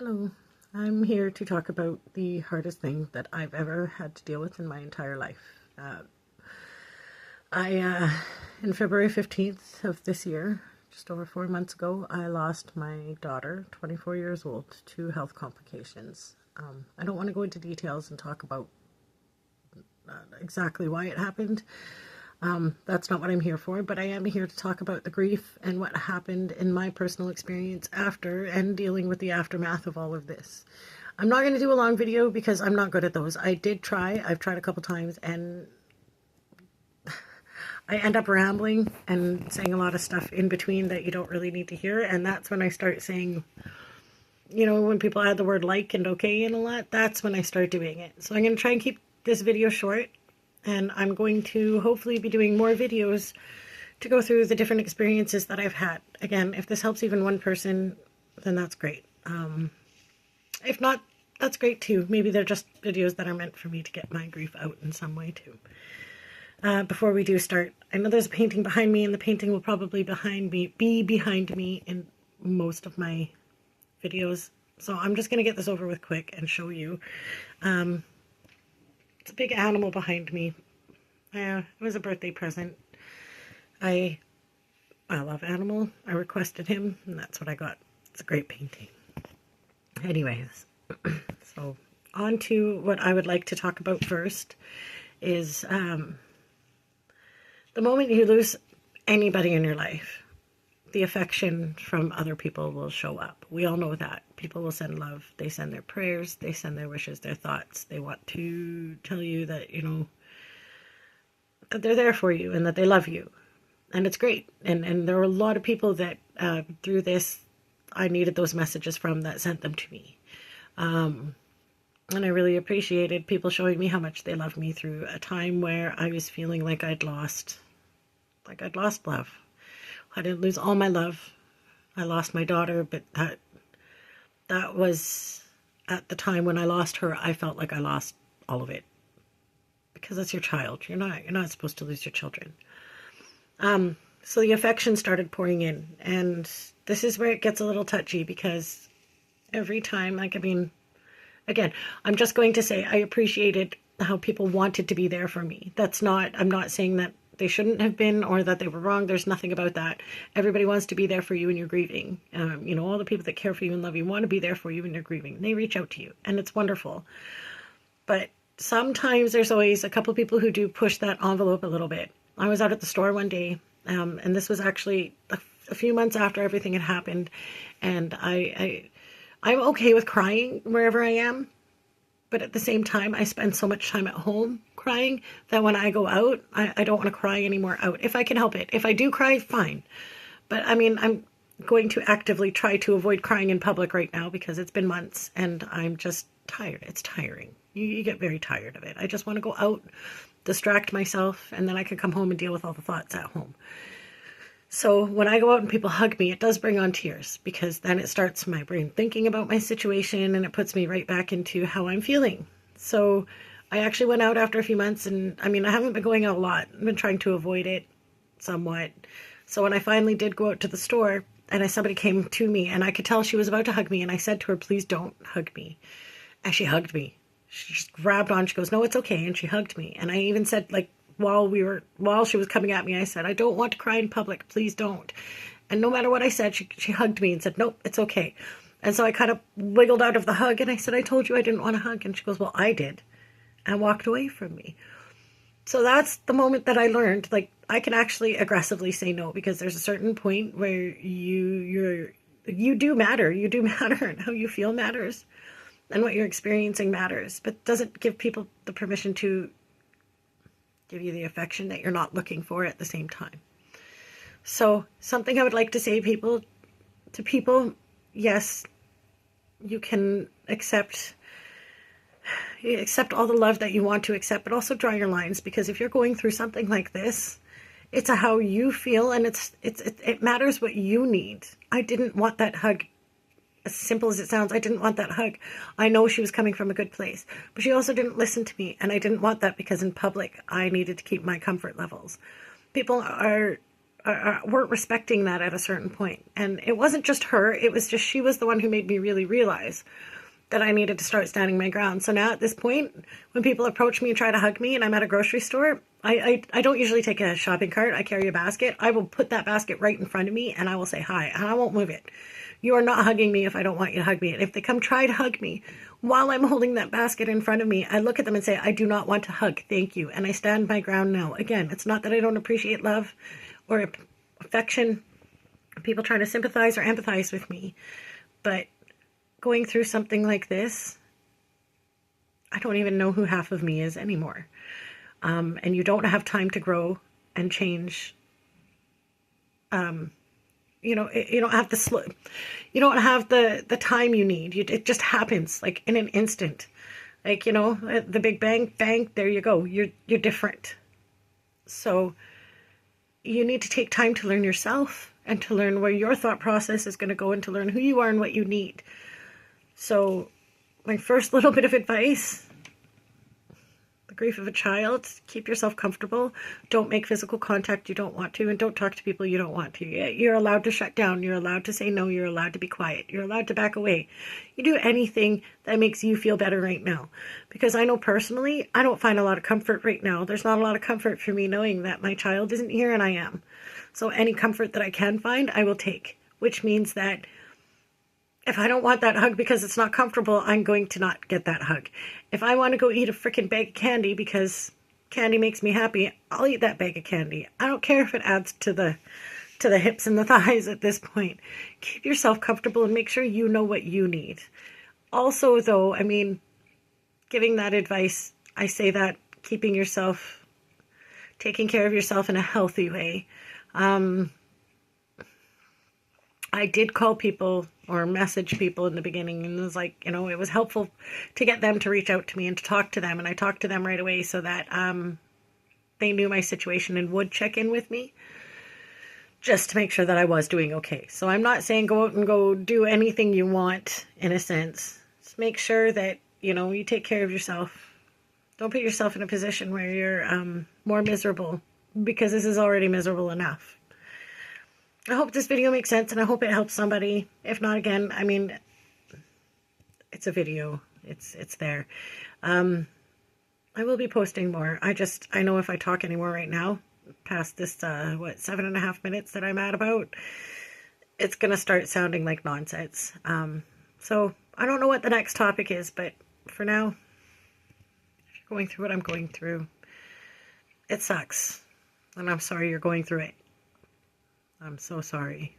Hello, I'm here to talk about the hardest thing that I've ever had to deal with in my entire life. In February 15th of this year, just over 4 months ago, I lost my daughter, 24 years old, to health complications. I don't want to go into details and talk about exactly why it happened. That's not what I'm here for, but I am here to talk about the grief and what happened in my personal experience after and dealing with the aftermath of all of this. I'm not going to do a long video because I'm not good at those. I've tried a couple times, and I end up rambling and saying a lot of stuff in between that you don't really need to hear, and that's when I start saying, when people add the word like and okay in a lot, that's when I start doing it. So I'm going to try and keep this video short, and I'm going to hopefully be doing more videos to go through the different experiences that I've had. Again, if this helps even one person, then that's great. If not, that's great too. Maybe they're just videos that are meant for me to get my grief out in some way too. Before we do start, I know there's a painting behind me, and the painting will probably be behind me in most of my videos. So I'm just going to get this over with quick and show you. It's a big animal behind me. It was a birthday present. I love Animal. I requested him, and that's what I got. It's a great painting. Anyways, so on to what I would like to talk about first is the moment you lose anybody in your life, the affection from other people will show up. We all know that. People will send love. They send their prayers. They send their wishes, their thoughts. They want to tell you that, that they're there for you and that they love you. And it's great. And there were a lot of people that through this, I needed those messages from, that sent them to me. And I really appreciated people showing me how much they loved me through a time where I was feeling like I'd lost love. I didn't lose all my love. I lost my daughter, but that was at the time when I lost her, I felt like I lost all of it. Because that's your child. You're not supposed to lose your children. So the affection started pouring in, and this is where it gets a little touchy, because every time, again, I'm just going to say I appreciated how people wanted to be there for me. I'm not saying that they shouldn't have been or that they were wrong. There's nothing about that. Everybody wants to be there for you when you're grieving. All the people that care for you and love you want to be there for you when you're grieving. They reach out to you, and it's wonderful. But sometimes there's always a couple of people who do push that envelope a little bit. I was out at the store one day, and this was actually a few months after everything had happened, and I'm okay with crying wherever I am, but at the same time, I spend so much time at home crying that when I go out, I don't want to cry anymore out, if I can help it. If I do cry, fine. But I'm going to actively try to avoid crying in public right now because it's been months and I'm just tired. It's tiring. You get very tired of it. I just want to go out, distract myself, and then I can come home and deal with all the thoughts at home. So when I go out and people hug me, it does bring on tears, because then it starts my brain thinking about my situation, and it puts me right back into how I'm feeling. So I actually went out after a few months, and I haven't been going out a lot. I've been trying to avoid it somewhat. So when I finally did go out to the store, and somebody came to me, and I could tell she was about to hug me, and I said to her, please don't hug me. And she hugged me. She just grabbed on. She goes, no, it's okay. And she hugged me. And I even said, while she was coming at me, I said, I don't want to cry in public. Please don't. And no matter what I said, she hugged me and said, nope, it's okay. And so I kind of wiggled out of the hug, and I said, I told you I didn't want to hug. And she goes, well, I did. And walked away from me. So that's the moment that I learned, I can actually aggressively say no, because there's a certain point where you do matter. You do matter, and how you feel matters, and what you're experiencing matters, but doesn't give people the permission to give you the affection that you're not looking for at the same time. So something I would like to say to people, yes, you can accept all the love that you want to accept, but also draw your lines, because if you're going through something like this, it's a how you feel, and it matters what you need. I didn't want that hug. As simple as it sounds, I didn't want that hug. I know she was coming from a good place, but she also didn't listen to me, and I didn't want that, because in public, I needed to keep my comfort levels. People are weren't respecting that at a certain point. And it wasn't just her, it was just she was the one who made me really realize that I needed to start standing my ground. So now at this point, when people approach me and try to hug me and I'm at a grocery store, I don't usually take a shopping cart. I carry a basket. I will put that basket right in front of me and I will say hi and I won't move it. You are not hugging me if I don't want you to hug me. And if they come try to hug me while I'm holding that basket in front of me, I look at them and say, I do not want to hug. Thank you. And I stand my ground now. Again, it's not that I don't appreciate love or affection, people trying to sympathize or empathize with me, but going through something like this, I don't even know who half of me is anymore. And you don't have time to grow and change. You don't have you don't have the time you need. It just happens like in an instant. Like, the Big Bang, bang, there you go. You're different. So you need to take time to learn yourself and to learn where your thought process is going to go and to learn who you are and what you need. So my first little bit of advice, the grief of a child, keep yourself comfortable. Don't make physical contact you don't want to, and don't talk to people you don't want to. You're allowed to shut down. You're allowed to say no. You're allowed to be quiet. You're allowed to back away. You do anything that makes you feel better right now. Because I know personally, I don't find a lot of comfort right now. There's not a lot of comfort for me knowing that my child isn't here and I am. So any comfort that I can find, I will take. Which means that if I don't want that hug because it's not comfortable, I'm going to not get that hug. If I want to go eat a freaking bag of candy because candy makes me happy, I'll eat that bag of candy. I don't care if it adds to the hips and the thighs at this point. Keep yourself comfortable and make sure you know what you need. Also, though, giving that advice, I say that taking care of yourself in a healthy way. I did call people or message people in the beginning, and it was like, it was helpful to get them to reach out to me and to talk to them. And I talked to them right away so that they knew my situation and would check in with me just to make sure that I was doing okay. So I'm not saying go out and go do anything you want, in a sense. Just make sure that, you take care of yourself. Don't put yourself in a position where you're more miserable, because this is already miserable enough. I hope this video makes sense, and I hope it helps somebody. If not, again, it's a video. It's there. I will be posting more. I know if I talk anymore right now, past this, 7.5 minutes that I'm at about, it's going to start sounding like nonsense. So I don't know what the next topic is, but for now, if you're going through what I'm going through, it sucks. And I'm sorry you're going through it. I'm so sorry.